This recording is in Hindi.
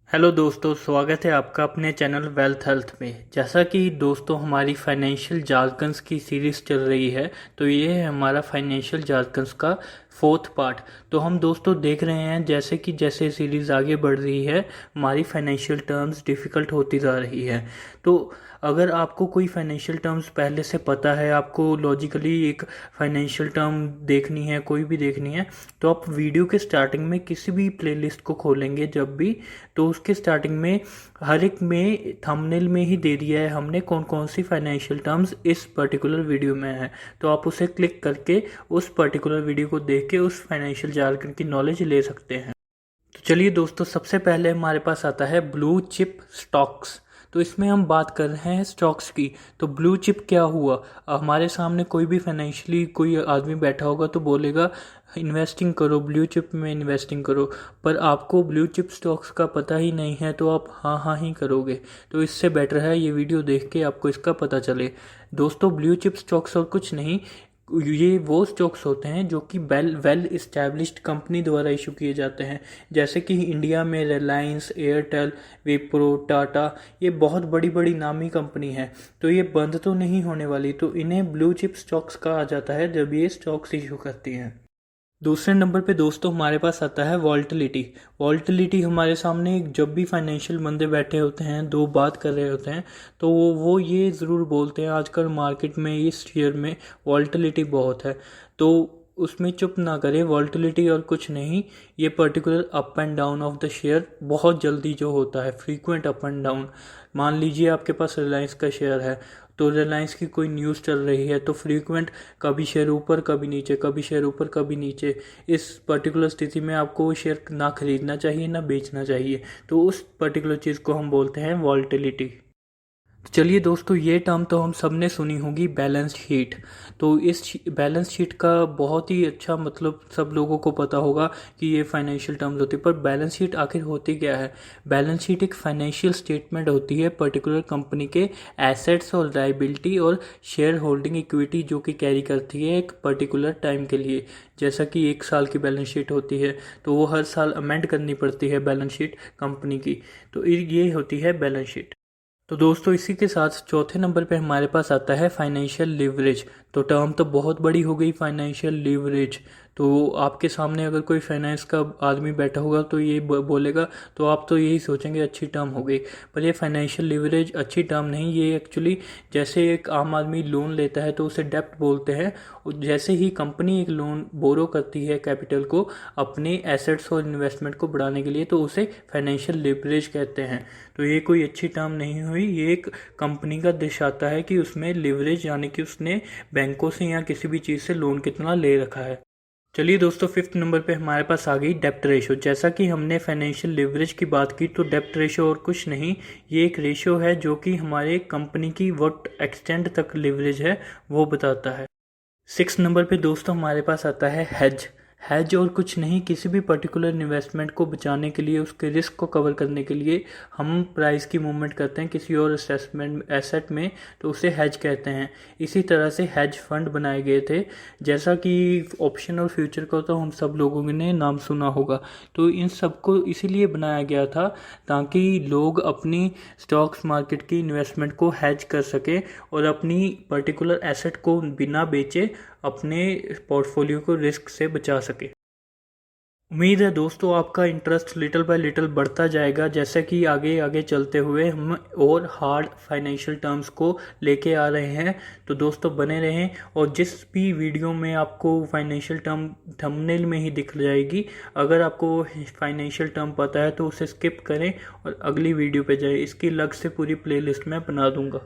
हेलो दोस्तों, स्वागत है आपका अपने चैनल वेल्थ हेल्थ में। जैसा कि दोस्तों हमारी फाइनेंशियल जार्गन्स की सीरीज़ चल रही है, तो ये है हमारा फाइनेंशियल जार्गन्स का फोर्थ पार्ट। तो हम दोस्तों देख रहे हैं जैसे सीरीज़ आगे बढ़ रही है, हमारी फाइनेंशियल टर्म्स डिफ़िकल्ट होती जा रही है। तो अगर आपको कोई फाइनेंशियल टर्म्स पहले से पता है, आपको लॉजिकली एक फाइनेंशियल टर्म देखनी है, कोई भी देखनी है, तो आप वीडियो के स्टार्टिंग में किसी भी प्लेलिस्ट को खोलेंगे जब भी, तो उसके स्टार्टिंग में हर एक में थंबनेल में ही दे दिया है हमने कौन कौन सी फाइनेंशियल टर्म्स इस पर्टिकुलर वीडियो में है। तो आप उसे क्लिक करके उस पर्टिकुलर वीडियो को देख के उस फाइनेंशियल जार्गन की नॉलेज ले सकते हैं। तो चलिए दोस्तों, सबसे पहले हमारे पास आता है ब्लू चिप स्टॉक्स। तो इसमें हम बात कर रहे हैं स्टॉक्स की। तो ब्लू चिप क्या हुआ? हमारे सामने कोई भी फाइनेंशियली कोई आदमी बैठा होगा तो बोलेगा इन्वेस्टिंग करो, ब्लू चिप में इन्वेस्टिंग करो, पर आपको ब्लू चिप स्टॉक्स का पता ही नहीं है तो आप हाँ हाँ ही करोगे। तो इससे बेटर है ये वीडियो देख के आपको इसका पता चले। दोस्तों, ब्लू चिप स्टॉक्स और कुछ नहीं, ये वो स्टॉक्स होते हैं जो कि वेल इस्टेब्लिश्ड कंपनी द्वारा इशू किए जाते हैं। जैसे कि इंडिया में रिलायंस, एयरटेल, विप्रो, टाटा, ये बहुत बड़ी बड़ी नामी कंपनी है। तो ये बंद तो नहीं होने वाली, तो इन्हें ब्लू चिप स्टॉक्स कहा जाता है जब ये स्टॉक्स इशू करती हैं। दूसरे नंबर पे दोस्तों हमारे पास आता है वॉल्टिलिटी। वॉल्टिलिटी हमारे सामने जब भी फाइनेंशियल बंदे बैठे होते हैं, दो बात कर रहे होते हैं, तो वो ये ज़रूर बोलते हैं आजकल मार्केट में इस शेयर में वॉल्टिलिटी बहुत है। तो उसमें चुप ना करें, वॉल्टिलिटी और कुछ नहीं, ये particular up and down of the share बहुत जल्दी जो होता है, फ्रीक्वेंट अप एंड डाउन। मान लीजिए आपके पास रिलायंस का शेयर है, तो रिलायंस की कोई न्यूज़ चल रही है तो फ्रीक्वेंट कभी शेयर ऊपर कभी नीचे, कभी शेयर ऊपर कभी नीचे, इस पर्टिकुलर स्थिति में आपको वो शेयर ना खरीदना चाहिए ना बेचना चाहिए। तो उस पर्टिकुलर चीज़ को हम बोलते हैं वॉल्टिलिटी। चलिए दोस्तों, ये टर्म तो हम सब ने सुनी होगी, बैलेंस शीट। तो इस बैलेंस शीट का बहुत ही अच्छा मतलब सब लोगों को पता होगा कि ये फाइनेंशियल टर्म्स होती है, पर बैलेंस शीट आखिर होती क्या है? बैलेंस शीट एक फाइनेंशियल स्टेटमेंट होती है पर्टिकुलर कंपनी के एसेट्स और लाइबिलिटी और शेयर होल्डिंग इक्विटी जो कि कैरी करती है एक पर्टिकुलर टाइम के लिए। जैसा कि एक साल की बैलेंस शीट होती है, तो वो हर साल अमेंड करनी पड़ती है बैलेंस शीट कंपनी की। तो ये होती है बैलेंस शीट। तो दोस्तों, इसी के साथ चौथे नंबर पे हमारे पास आता है फाइनेंशियल लिवरेज। तो टर्म तो बहुत बड़ी हो गई, फाइनेंशियल लिवरेज। तो आपके सामने अगर कोई फाइनेंस का आदमी बैठा होगा तो ये बोलेगा, तो आप तो यही सोचेंगे अच्छी टर्म हो गई, पर ये फाइनेंशियल लिवरेज अच्छी टर्म नहीं। ये एक्चुअली जैसे एक आम आदमी लोन लेता है तो उसे डेप्ट बोलते हैं, और जैसे ही कंपनी एक लोन बोरो करती है कैपिटल को अपने एसेट्स और इन्वेस्टमेंट को बढ़ाने के लिए, तो उसे फाइनेंशियल लिवरेज कहते हैं। तो ये कोई अच्छी टर्म नहीं हुई, ये एक कंपनी का दर्शाता है कि उसमें लिवरेज यानी कि उसने बैंकों से या किसी भी चीज़ से लोन कितना ले रखा है। चलिए दोस्तों, फिफ्थ नंबर पे हमारे पास आ गई डेप्ट रेशो। जैसा कि हमने फाइनेंशियल लिवरेज की बात की, तो डेप्ट रेशो और कुछ नहीं, ये एक रेशो है जो कि हमारे कंपनी की व्हाट एक्सटेंड तक लिवरेज है वो बताता है। सिक्स नंबर पे दोस्तों हमारे पास आता है हेज। हेज और कुछ नहीं, किसी भी पर्टिकुलर इन्वेस्टमेंट को बचाने के लिए, उसके रिस्क को कवर करने के लिए हम प्राइस की मूवमेंट करते हैं किसी और असेसमेंट एसेट में, तो उसे हेज कहते हैं। इसी तरह से हेज फंड बनाए गए थे, जैसा कि ऑप्शन और फ्यूचर का तो हम सब लोगों ने नाम सुना होगा। तो इन सबको इसीलिए बनाया गया था ताकि लोग अपनी स्टॉक्स मार्केट की इन्वेस्टमेंट को हेज कर सकें और अपनी पर्टिकुलर एसेट को बिना बेचे अपने पोर्टफोलियो को रिस्क से बचा सके। उम्मीद है दोस्तों आपका इंटरेस्ट लिटिल बाय लिटिल बढ़ता जाएगा, जैसे कि आगे आगे चलते हुए हम और हार्ड फाइनेंशियल टर्म्स को लेके आ रहे हैं। तो दोस्तों बने रहें, और जिस भी वीडियो में आपको फाइनेंशियल टर्म थंबनेल में ही दिख जाएगी, अगर आपको फाइनेंशियल टर्म पता है तो उसे स्किप करें और अगली वीडियो पे जाएं। इसकी अलग से पूरी प्लेलिस्ट मैं बना दूंगा।